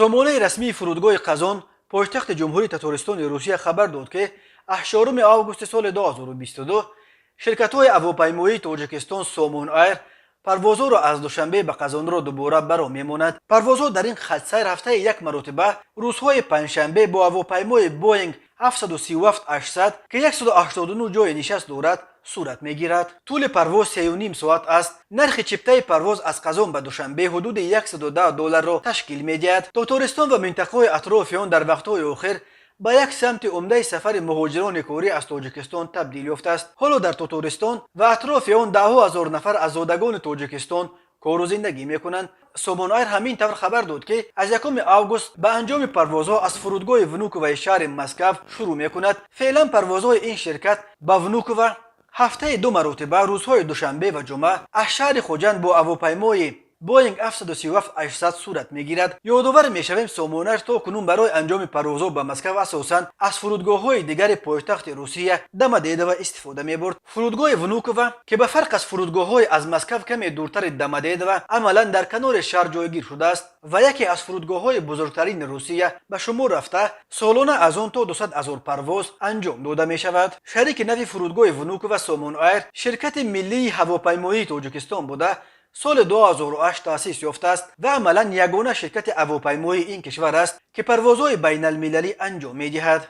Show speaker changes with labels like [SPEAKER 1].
[SPEAKER 1] سامانه رسمی فرودگاه قزان پایتخت جمهوری تتارستان روسیه خبر داد که 8 آگوست سال 2022 شرکت‌های هواپیمایی تاجیکستان سامان ایر پروازها را از دوشنبه به قزان را دوباره برا می‌ماند. پروازها در این خط سیر هفته یک مرتبه روزهای پنجشنبه با هواپیمای بوئینگ 737-800 که 189 جای نشست دارد صورت میگیرد. طول پرواز 3.5 ساعت است. نرخ چپتای پرواز از قزان به دوشنبه حدود $110 را تشکیل میدهد. تاتارستان و منطقه اطراف آن در وقت‌های آخر به یک سمت عمده سفر مهاجران کاری از تاجیکستان تبدیل یافته است. حالا در تاتارستان و اطراف آن 10,000 نفر از زادگان تاجیکستان کار و زندگی میکنند. سامان ایر همین طور خبر داد که از 1 آگوست به انجام پروازها از فرودگاه ونوکوو شهر مسکو شروع میکند. فعلا پروازهای این شرکت به ونوکوو هفته 2 مرتبه روزهای دوشنبه و جمعه از شهر خوجند با هواپیمای بوئینگ 737-800 صورت میگیرد. یادآور میشویم سامان ایر تا کنون برای انجام پروازها به مسکو اساساً از فرودگاه‌های دیگر پایتخت روسیه دم دیده و استفاده میبرد. فرودگاه ونوکوو که به فرق از فرودگاه‌های از مسکو کمی دورتر دم دیده و عملاً در کنار شهر جایگیر شده است و یکی از فرودگاه‌های بزرگترین روسیه به شمار رفته سالانه از آن تا 200,000 پرواز انجام داده میشود. شریک نوی فرودگاه ونوکوو سامان ایر شرکت ملی هواپیمایی تاجیکستان بوده سال 2008 تأسیس یافته است و عملاً یگانه شرکت هواپیمایی این کشور است که پروازهای بین المللی انجام می‌دهد.